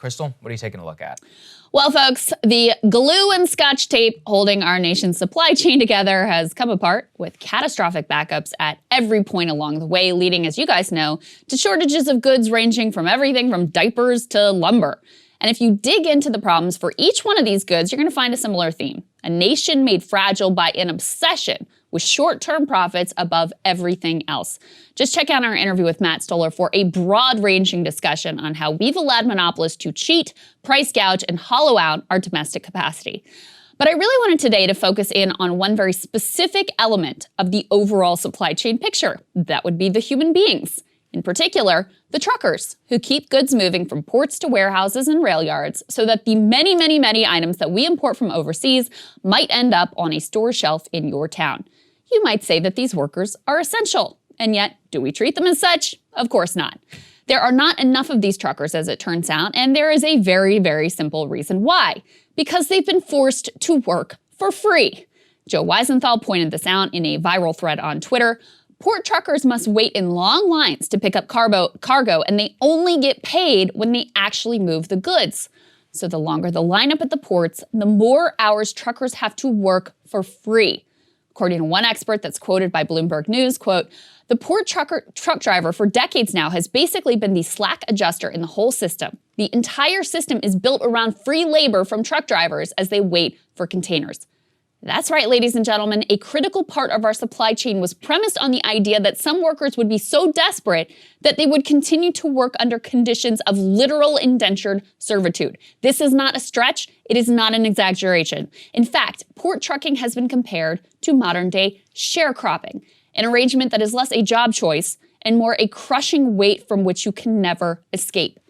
Krystal, what are you taking a look at? Well, folks, the glue and scotch tape holding our nation's supply chain together has come apart with catastrophic backups at every point along the way, leading, as you guys know, to shortages of goods ranging from everything from diapers to lumber. And if you dig into the problems for each one of these goods, you're going to find a similar theme. A nation made fragile by an obsession with short-term profits above everything else. Just check out our interview with Matt Stoller for a broad-ranging discussion on how we've allowed monopolists to cheat, price gouge, and hollow out our domestic capacity. But I really wanted today to focus in on one very specific element of the overall supply chain picture. That would be the human beings. In particular, the truckers who keep goods moving from ports to warehouses and rail yards so that the many, many, many items that we import from overseas might end up on a store shelf in your town. You might say that these workers are essential, and yet, do we treat them as such? Of course not. There are not enough of these truckers, as it turns out, and there is a very, very simple reason why. Because they've been forced to work for free. Joe Weisenthal pointed this out in a viral thread on Twitter. Port truckers must wait in long lines to pick up cargo, and they only get paid when they actually move the goods. So the longer the lineup at the ports, the more hours truckers have to work for free. According to one expert that's quoted by Bloomberg News, quote, "The port truck driver for decades now has basically been the slack adjuster in the whole system. The entire system is built around free labor from truck drivers as they wait for containers." That's right, ladies and gentlemen, a critical part of our supply chain was premised on the idea that some workers would be so desperate that they would continue to work under conditions of literal indentured servitude. This is not a stretch. It is not an exaggeration. In fact, port trucking has been compared to modern-day sharecropping, an arrangement that is less a job choice and more a crushing weight from which you can never escape.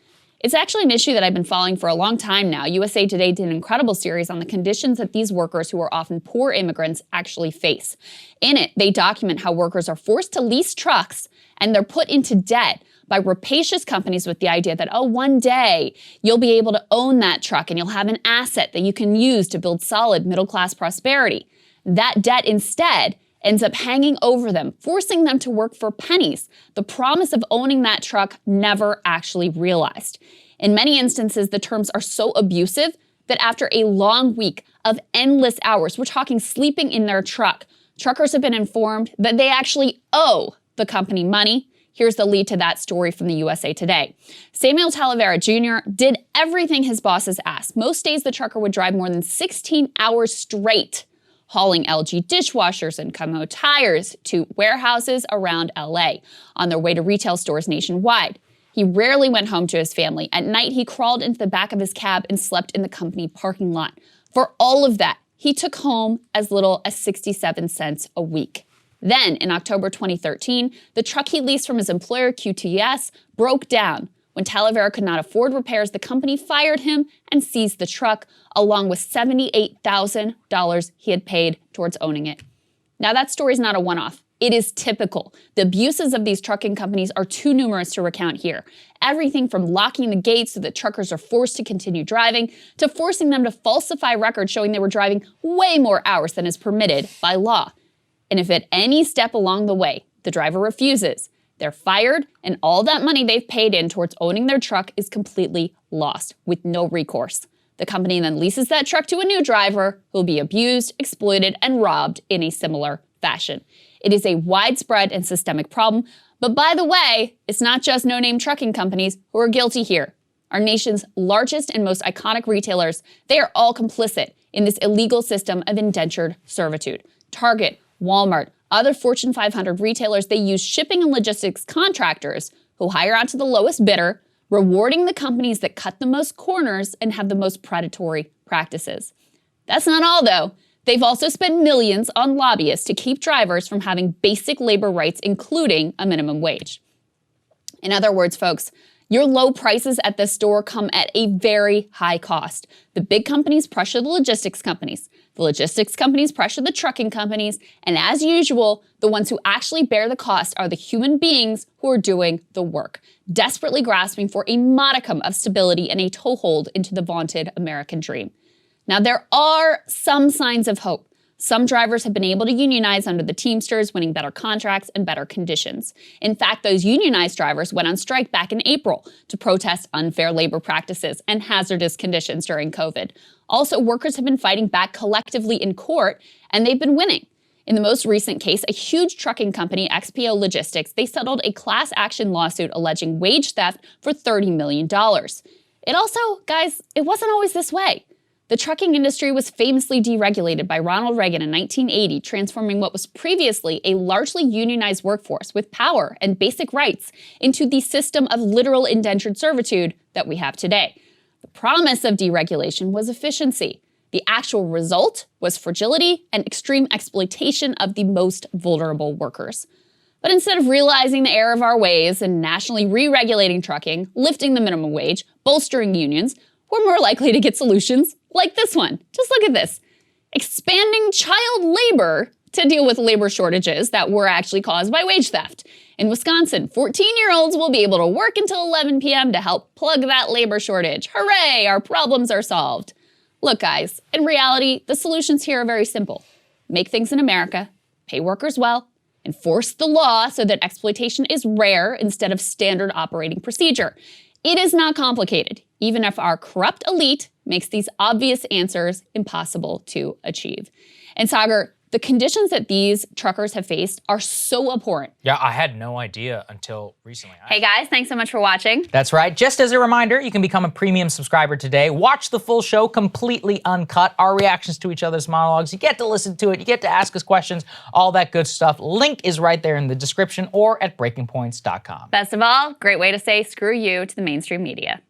It's actually an issue that I've been following for a long time now. USA Today did an incredible series on the conditions that these workers, who are often poor immigrants, actually face. In it, they document how workers are forced to lease trucks and they're put into debt by rapacious companies with the idea that, oh, one day you'll be able to own that truck and you'll have an asset that you can use to build solid middle-class prosperity. That debt instead ends up hanging over them, forcing them to work for pennies, the promise of owning that truck never actually realized. In many instances, the terms are so abusive that after a long week of endless hours, we're talking sleeping in their truck, truckers have been informed that they actually owe the company money. Here's the lead to that story from the USA Today. Samuel Talavera Jr. did everything his bosses asked. Most days, the trucker would drive more than 16 hours straight, hauling LG dishwashers and Como tires to warehouses around LA on their way to retail stores nationwide. He rarely went home to his family. At night, he crawled into the back of his cab and slept in the company parking lot. For all of that, he took home as little as 67 cents a week. Then, in October 2013, the truck he leased from his employer, QTS, broke down. When Talavera could not afford repairs, the company fired him and seized the truck, along with $78,000 he had paid towards owning it. Now, that story's not a one-off. It is typical. The abuses of these trucking companies are too numerous to recount here. Everything from locking the gates so that truckers are forced to continue driving, to forcing them to falsify records showing they were driving way more hours than is permitted by law. And if at any step along the way the driver refuses, they're fired, and all that money they've paid in towards owning their truck is completely lost with no recourse. The company then leases that truck to a new driver who will be abused, exploited, and robbed in a similar fashion. It is a widespread and systemic problem, but by the way, it's not just no-name trucking companies who are guilty here. Our nation's largest and most iconic retailers, they are all complicit in this illegal system of indentured servitude. Target, Walmart, other Fortune 500 retailers, they use shipping and logistics contractors who hire out to the lowest bidder, rewarding the companies that cut the most corners and have the most predatory practices. That's not all, though. They've also spent millions on lobbyists to keep drivers from having basic labor rights, including a minimum wage. In other words, folks, your low prices at the store come at a very high cost. The big companies pressure the logistics companies. The logistics companies pressure the trucking companies. And as usual, the ones who actually bear the cost are the human beings who are doing the work, desperately grasping for a modicum of stability and a toehold into the vaunted American dream. Now, there are some signs of hope. Some drivers have been able to unionize under the Teamsters, winning better contracts and better conditions. In fact, those unionized drivers went on strike back in April to protest unfair labor practices and hazardous conditions during COVID. Also, workers have been fighting back collectively in court, and they've been winning. In the most recent case, a huge trucking company, XPO Logistics, they settled a class action lawsuit alleging wage theft for $30 million. It also, guys, it wasn't always this way. The trucking industry was famously deregulated by Ronald Reagan in 1980, transforming what was previously a largely unionized workforce with power and basic rights into the system of literal indentured servitude that we have today. The promise of deregulation was efficiency. The actual result was fragility and extreme exploitation of the most vulnerable workers. But instead of realizing the error of our ways and nationally re-regulating trucking, lifting the minimum wage, bolstering unions, we're more likely to get solutions like this one. Just look at this. Expanding child labor to deal with labor shortages that were actually caused by wage theft. In Wisconsin, 14-year-olds will be able to work until 11 p.m. to help plug that labor shortage. Hooray, our problems are solved. Look, guys, in reality, the solutions here are very simple. Make things in America, pay workers well, enforce the law so that exploitation is rare instead of standard operating procedure. It is not complicated, even if our corrupt elite makes these obvious answers impossible to achieve. And Sagar, the conditions that these truckers have faced are so abhorrent. Yeah, I had no idea until recently. Hey guys, thanks so much for watching. That's right. Just as a reminder, you can become a premium subscriber today. Watch the full show completely uncut, our reactions to each other's monologues. You get to listen to it, you get to ask us questions, all that good stuff. Link is right there in the description or at breakingpoints.com. Best of all, great way to say screw you to the mainstream media.